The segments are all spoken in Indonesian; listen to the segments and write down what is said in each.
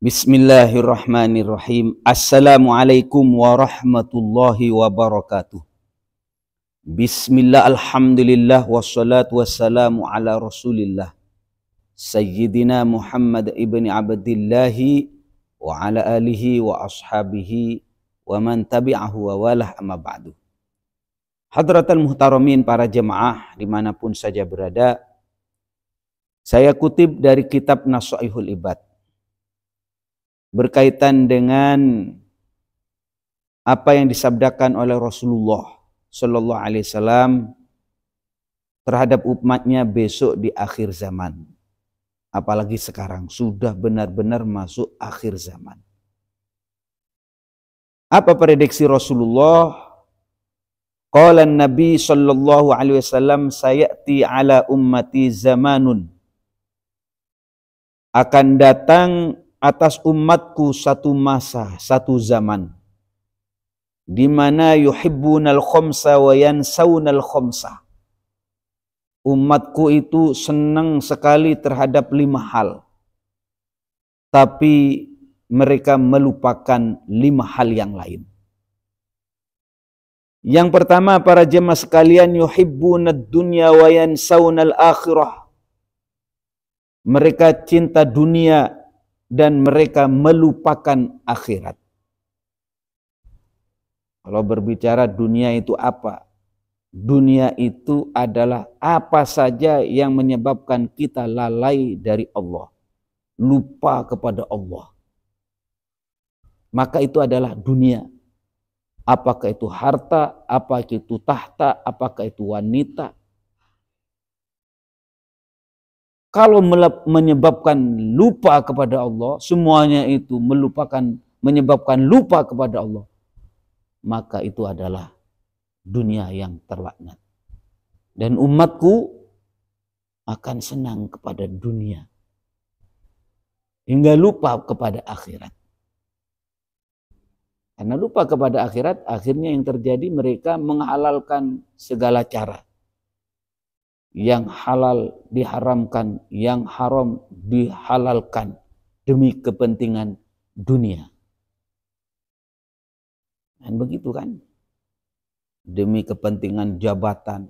Bismillahirrahmanirrahim. Assalamualaikum warahmatullahi wabarakatuh. Bismillah, alhamdulillah, wassalatu wassalamu ala rasulillah Sayyidina Muhammad ibni Abdillahi wa ala alihi wa ashabihi wa man tabi'ahu wa walah amma ba'du. Hadratal muhtaramin, para jemaah dimanapun saja berada, saya kutip dari kitab Nasaihul Ibad berkaitan dengan apa yang disabdakan oleh Rasulullah Sallallahu Alaihi Wasallam terhadap umatnya besok di akhir zaman. Apalagi sekarang sudah benar-benar masuk akhir zaman. Apa prediksi Rasulullah? Qala Nabi Sallallahu Alaihi Wasallam, sayati ala ummati zamanun, akan datang atas umatku satu masa, satu zaman, di mana yuhibbunal khomsa wa yansawnal khomsa. Umatku itu senang sekali terhadap 5 hal, tapi mereka melupakan 5 hal yang lain. Yang pertama, para jemaah sekalian, yuhibbunad dunya wa yansawnal akhirah. Mereka cinta dunia dan mereka melupakan akhirat. Kalau berbicara dunia itu apa? Dunia itu adalah apa saja yang menyebabkan kita lalai dari Allah, lupa kepada Allah. Maka itu adalah dunia. Apakah itu harta, apakah itu tahta, apakah itu wanita. Kalau menyebabkan lupa kepada Allah, semuanya itu menyebabkan lupa kepada Allah, maka itu adalah dunia yang terlaknat. Dan umatku akan senang kepada dunia hingga lupa kepada akhirat. Karena lupa kepada akhirat, akhirnya yang terjadi mereka menghalalkan segala cara. Yang halal diharamkan, yang haram dihalalkan demi kepentingan dunia. Dan begitu kan? Demi kepentingan jabatan,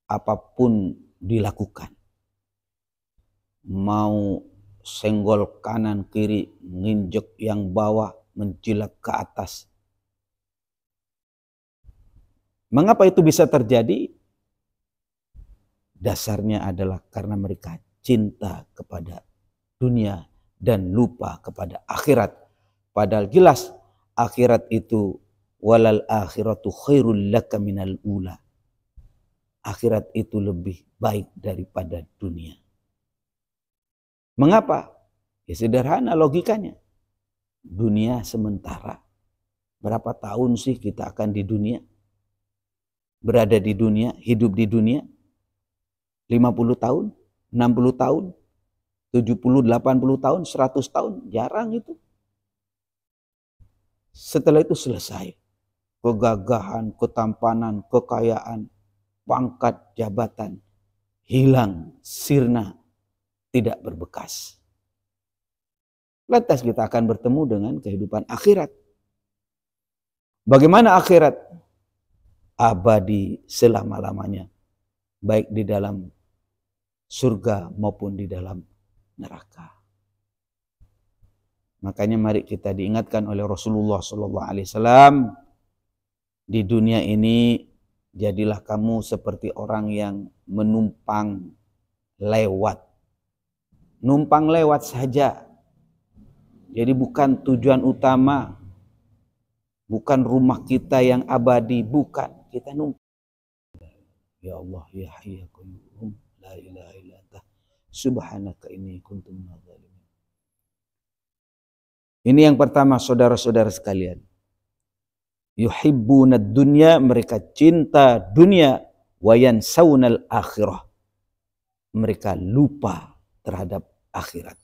apapun dilakukan. Mau senggol kanan kiri, nginjek yang bawah, menjilat ke atas. Mengapa itu bisa terjadi? Dasarnya adalah karena mereka cinta kepada dunia dan lupa kepada akhirat. Padahal jelas akhirat itu walal akhiratu khairul laka minal ula. Akhirat itu lebih baik daripada dunia. Mengapa? Ya sederhana logikanya. Dunia sementara. Berapa tahun sih kita akan di dunia? Berada di dunia, hidup di dunia? 50 tahun, 60 tahun, 70, 80 tahun, 100 tahun, jarang itu. Setelah itu selesai. Kegagahan, ketampanan, kekayaan, pangkat, jabatan, hilang, sirna, tidak berbekas. Lantas kita akan bertemu dengan kehidupan akhirat. Bagaimana akhirat? Abadi selama-lamanya. Baik di dalam surga maupun di dalam neraka. Makanya mari kita diingatkan oleh Rasulullah SAW, di dunia ini jadilah kamu seperti orang yang menumpang lewat. Numpang lewat saja. Jadi bukan tujuan utama, bukan rumah kita yang abadi, bukan. Kita numpang. Ya Allah, ya Hayy ya Qayyum, la ilaha illa anta, subhanaka inni kuntu minadh dhalimin. Ini yang pertama, saudara-saudara sekalian. Yuhibbunad dunya, mereka cinta dunia, wa yansawnal akhirah. Mereka lupa terhadap akhirat.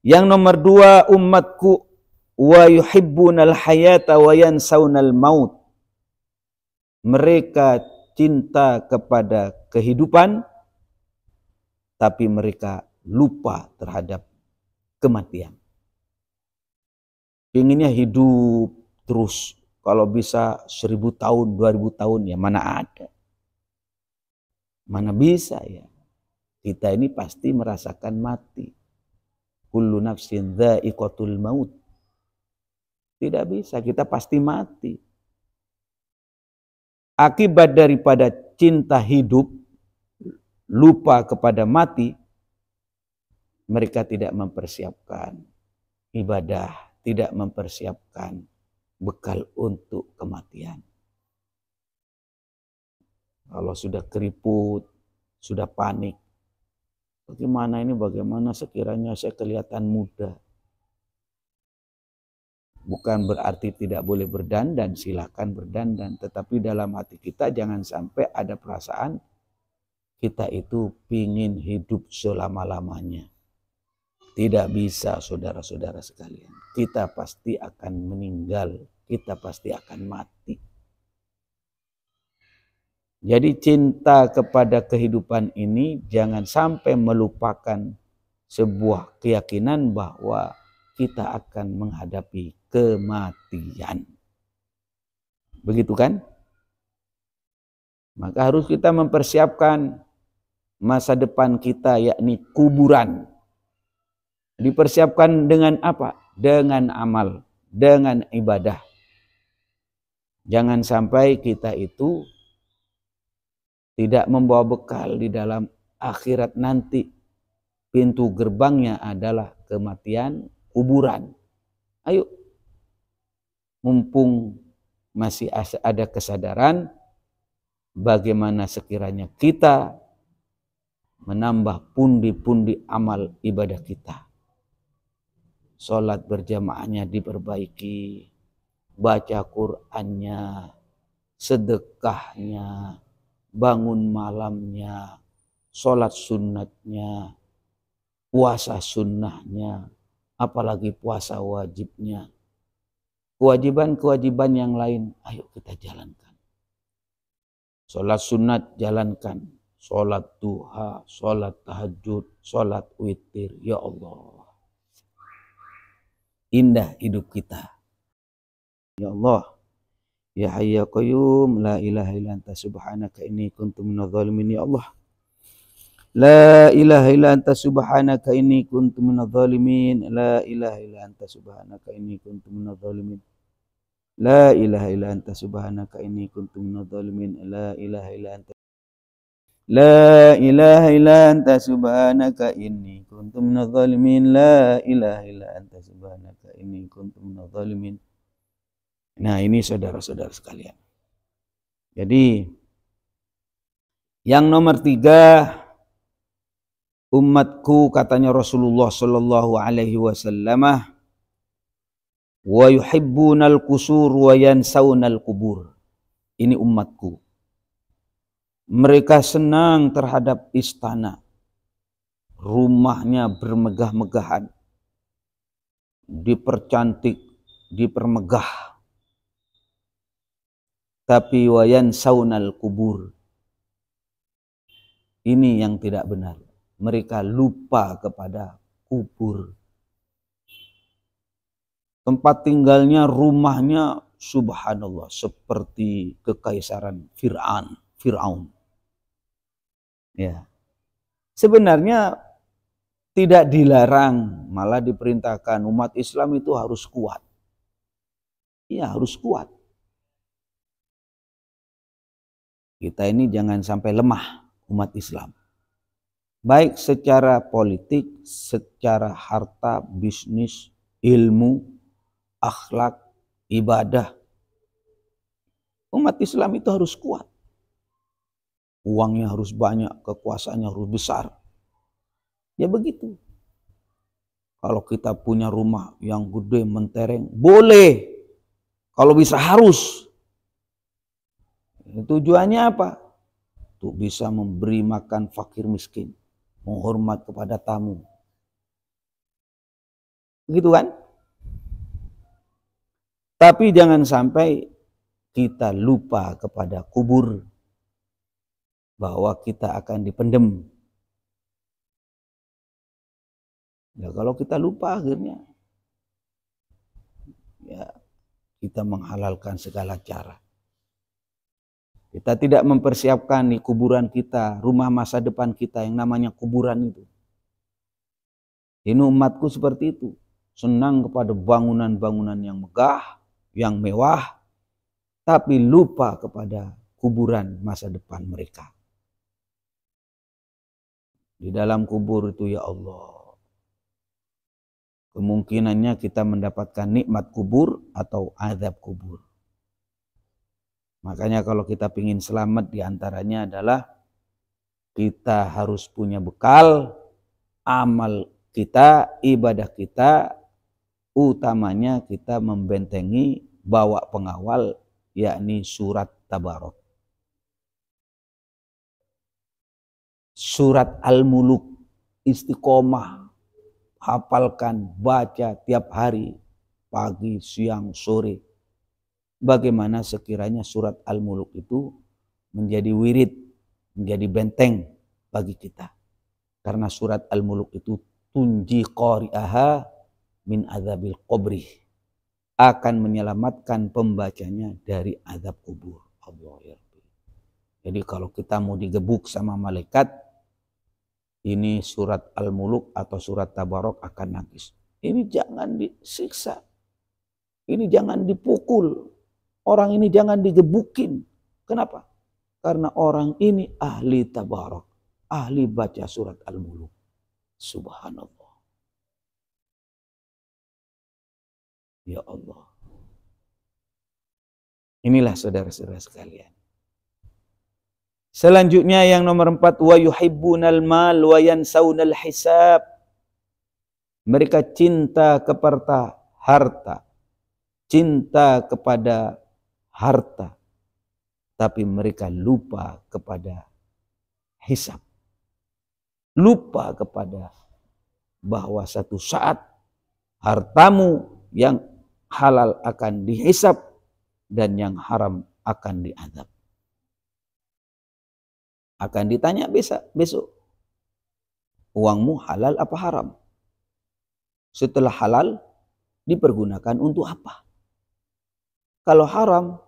Yang nomor 2, umatku wa yuhibbunal hayata wa yansawnal maut. Mereka cinta kepada kehidupan, tapi mereka lupa terhadap kematian. Inginnya hidup terus. Kalau bisa 1000 tahun, 2000 tahun, ya mana ada. Mana bisa ya. Kita ini pasti merasakan mati. Kullu nafsin dha'iqatul maut. Tidak bisa, kita pasti mati. Akibat daripada cinta hidup, lupa kepada mati, mereka tidak mempersiapkan ibadah, tidak mempersiapkan bekal untuk kematian. Kalau sudah keriput, sudah panik, bagaimana sekiranya saya kelihatan muda. Bukan berarti tidak boleh berdandan, silakan berdandan. Tetapi dalam hati kita jangan sampai ada perasaan kita itu pingin hidup selama-lamanya. Tidak bisa, saudara-saudara sekalian. Kita pasti akan meninggal. Kita pasti akan mati. Jadi cinta kepada kehidupan ini jangan sampai melupakan sebuah keyakinan bahwa kita akan menghadapi kematian. Begitu kan? Maka harus kita mempersiapkan masa depan kita, yakni kuburan. Dipersiapkan dengan apa? Dengan amal, dengan ibadah. Jangan sampai kita itu tidak membawa bekal di dalam akhirat nanti. Pintu gerbangnya adalah kematian, kuburan. Ayo, mumpung masih ada kesadaran, bagaimana sekiranya kita menambah pundi-pundi amal ibadah kita. Sholat berjamaahnya diperbaiki, baca Qur'annya, sedekahnya, bangun malamnya, sholat sunnatnya, puasa sunnahnya, apalagi puasa wajibnya. Kewajiban-kewajiban yang lain, ayo kita jalankan. Sholat sunat jalankan, sholat duha, sholat tahajud, sholat witir, ya Allah. Indah hidup kita. Ya Allah, ya Hayy ya Qayyum, la ilaha illa anta subhanaka inni kuntu minadh dhalimin. Ya Allah, la ilaha illa anta subhanaka inni kuntu minadh dhalimin. La ilaha illa anta subhanaka inni kuntu minadh dhalimin. La ilaha illa anta subhanaka inni kuntu minadh dhalimin. La ilaha illa anta La ilaha illa anta subhanaka inni kuntu minadh dhalimin. La ilaha illa anta subhanaka inni kuntu minadh dhalimin. Nah, ini saudara-saudara sekalian. Jadi yang nomor 3, umatku katanya Rasulullah sallallahu alaihi wasallam, wa yuhibbunal qusur wa yansaunal qubur. Ini umatku. Mereka senang terhadap istana. Rumahnya bermegah-megahan. Dipercantik, dipermegah. Tapi wayan saunal kubur. Ini yang tidak benar. Mereka lupa kepada kubur. Tempat tinggalnya, rumahnya, subhanallah, seperti kekaisaran Fir'aun. Ya. Sebenarnya tidak dilarang, malah diperintahkan umat Islam itu harus kuat. Iya, harus kuat. Kita ini jangan sampai lemah, umat Islam. Baik secara politik, secara harta, bisnis, ilmu, akhlak, ibadah. Umat Islam itu harus kuat. Uangnya harus banyak, kekuasaannya harus besar. Ya begitu. Kalau kita punya rumah yang gede, mentereng, boleh. Kalau bisa harus. Tujuannya apa? Untuk bisa memberi makan fakir miskin. Menghormat kepada tamu. Gitu kan? Tapi jangan sampai kita lupa kepada kubur. Bahwa kita akan dipendem. Ya, kalau kita lupa akhirnya ya kita menghalalkan segala cara. Kita tidak mempersiapkan di kuburan kita, rumah masa depan kita yang namanya kuburan itu. Ini umatku seperti itu. Senang kepada bangunan-bangunan yang megah, yang mewah, tapi lupa kepada kuburan masa depan mereka. Di dalam kubur itu, ya Allah, kemungkinannya kita mendapatkan nikmat kubur atau azab kubur. Makanya kalau kita ingin selamat, diantaranya adalah kita harus punya bekal, amal kita, ibadah kita, utamanya kita membentengi bawa pengawal, yakni surat Tabarok. Surat Al-Muluk, istiqomah, hafalkan, baca tiap hari, pagi, siang, sore. Bagaimana sekiranya surat Al-Muluk itu menjadi wirid, menjadi benteng bagi kita. Karena surat Al-Muluk itu tunji qari'aha min azabil qabri, akan menyelamatkan pembacanya dari azab kubur. Allah ya Rabbi. Jadi kalau kita mau digebuk sama malaikat, ini surat Al-Muluk atau surat Tabarok akan nangis. Ini jangan disiksa, ini jangan dipukul, orang ini jangan digebukin. Kenapa? Karena orang ini ahli Tabarok, ahli baca surat Al-Muluk. Subhanallah. Ya Allah. Inilah saudara-saudara sekalian. Selanjutnya yang nomor 4, wa yuhibbunal mal wa yansaunal hisab. Mereka cinta kepada harta, cinta kepada harta, tapi mereka lupa kepada hisab. Lupa kepada bahwa satu saat hartamu yang halal akan dihisab dan yang haram akan diazab. Akan ditanya besok, uangmu halal apa haram? Setelah halal, dipergunakan untuk apa? Kalau haram,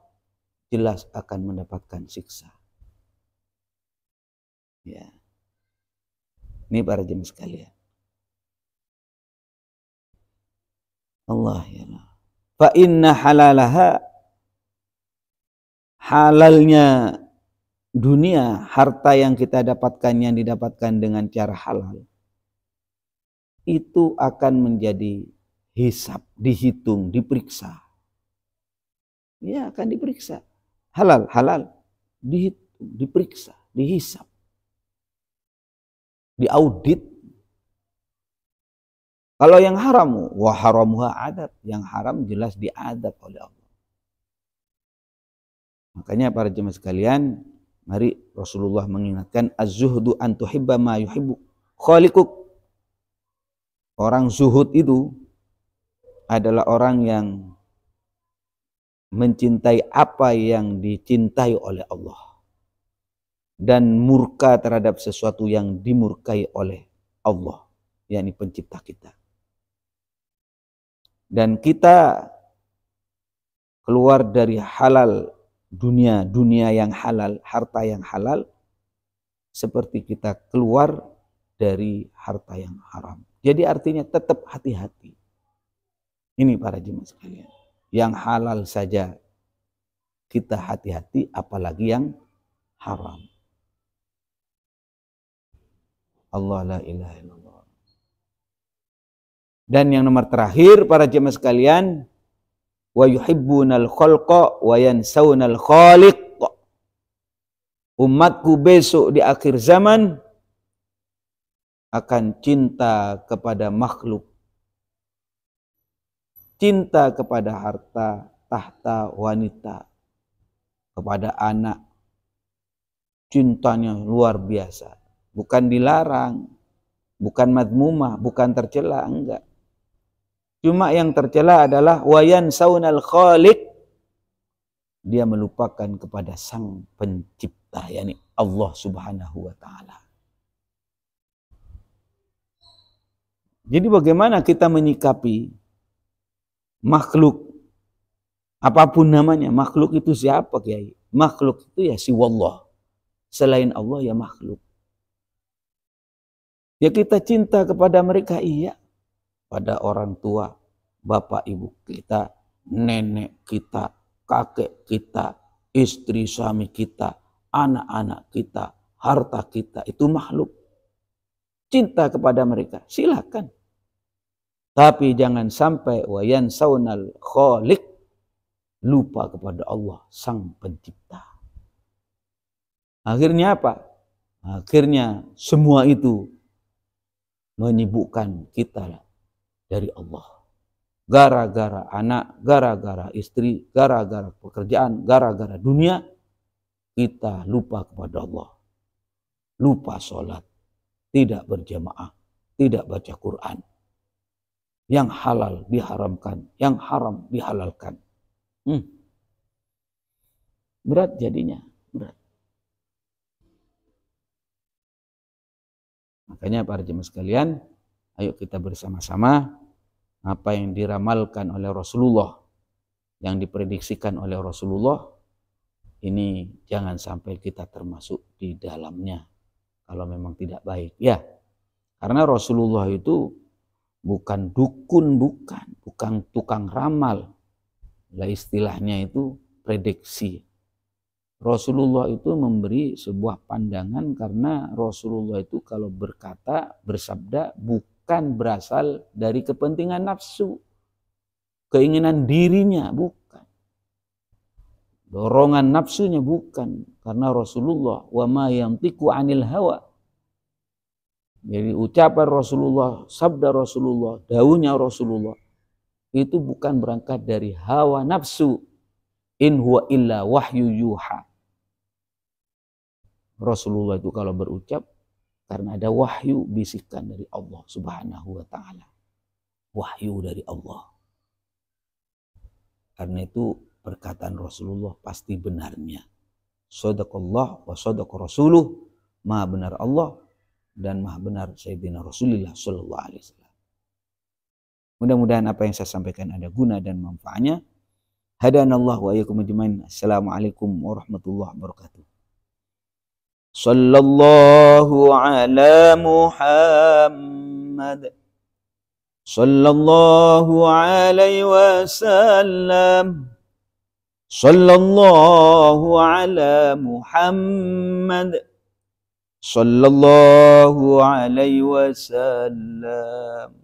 jelas akan mendapatkan siksa. Ya. Ini para jemaah sekalian. Allah ya Allah. Fa inna halalaha, halalnya dunia, harta yang kita dapatkan, yang didapatkan dengan cara halal, itu akan menjadi hisab, dihitung, diperiksa. Ya, akan diperiksa. Halal, dihitung, diperiksa, dihisab, diaudit. Kalau yang haram, wa haramuha adab, yang haram jelas diadab oleh Allah. Makanya para jemaah sekalian, mari Rasulullah mengingatkan, az-zuhdu an tuhibba ma yuhibbu khaliquk. Orang zuhud itu adalah orang yang mencintai apa yang dicintai oleh Allah dan murka terhadap sesuatu yang dimurkai oleh Allah, yakni pencipta kita. Dan kita keluar dari halal dunia yang halal, harta yang halal, seperti kita keluar dari harta yang haram. Jadi artinya tetap hati-hati. Ini para jemaah sekalian, yang halal saja kita hati-hati, apalagi yang haram. Allah la ilaha illallah. Dan yang nomor terakhir para jemaah sekalian, wa yuhibbunal khalqa wa yansaunal khaliq. Umatku besok di akhir zaman akan cinta kepada makhluk, cinta kepada harta, tahta, wanita, kepada anak. Cintanya luar biasa. Bukan dilarang, bukan madmumah, bukan tercela, enggak. Cuma yang tercela adalah wayan saunal khaliq. Dia melupakan kepada sang pencipta, yakni Allah Subhanahu wa ta'ala. Jadi bagaimana kita menyikapi makhluk, apapun namanya, makhluk itu siapa Kiai? Makhluk itu ya siwallah. Selain Allah ya makhluk. Ya kita cinta kepada mereka, iya. Pada orang tua, bapak ibu kita, nenek kita, kakek kita, istri suami kita, anak-anak kita, harta kita, itu makhluk. Cinta kepada mereka, silakan. Tapi jangan sampai wayan saunal khaliq, lupa kepada Allah sang pencipta. Akhirnya apa? Akhirnya semua itu menyibukkan kita dari Allah. Gara-gara anak, gara-gara istri, gara-gara pekerjaan, gara-gara dunia, kita lupa kepada Allah. Lupa sholat, tidak berjamaah, tidak baca Quran. Yang halal diharamkan, yang haram dihalalkan. Berat jadinya, berat. Makanya para jemaah sekalian, ayo kita bersama-sama apa yang diramalkan oleh Rasulullah, yang diprediksikan oleh Rasulullah, ini jangan sampai kita termasuk di dalamnya. Kalau memang tidak baik, ya. Karena Rasulullah itu bukan dukun, bukan tukang ramal. Lah istilahnya itu prediksi. Rasulullah itu memberi sebuah pandangan karena Rasulullah itu kalau berkata, bersabda bukan berasal dari kepentingan nafsu, keinginan dirinya, bukan. Dorongan nafsunya bukan, karena Rasulullah wa ma yantiqu 'anil hawa. Jadi ucapan Rasulullah, sabda Rasulullah, dawuhnya Rasulullah itu bukan berangkat dari hawa nafsu. In huwa illa wahyu yuha. Rasulullah itu kalau berucap karena ada wahyu bisikan dari Allah Subhanahu wa taala. Wahyu dari Allah. Karena itu perkataan Rasulullah pasti benarnya. Shadaqallah wa shadaqa rasuluh. Maha benar Allah dan maha benar Sayyidina Rasulullah sallallahu alaihi wasallam. Mudah-mudahan apa yang saya sampaikan ada guna dan manfaatnya. Hadanallahu wa iyyakum ajmain. Assalamualaikum warahmatullahi wabarakatuh. Sallallahu ala Muhammad. Sallallahu alaihi wasallam. Sallallahu ala Muhammad. Sallallahu alaihi wasallam.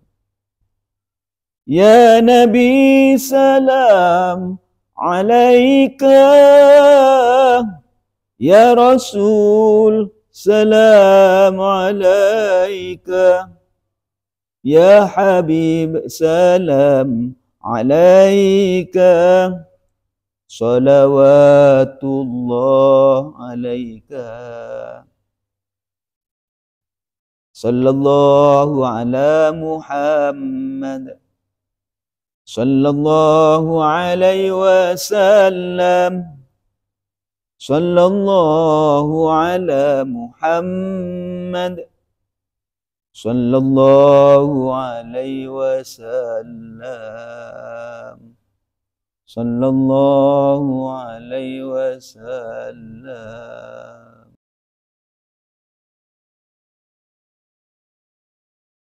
Ya Nabi salam alaika. Ya Rasul salam alaika. Ya Habib salam alaika. Salawatullah alaika. Sallallahu ala Muhammad. Sallallahu alaihi wasallam. Sallallahu ala Muhammad. Sallallahu alaihi wasallam. Sallallahu alaihi wasallam.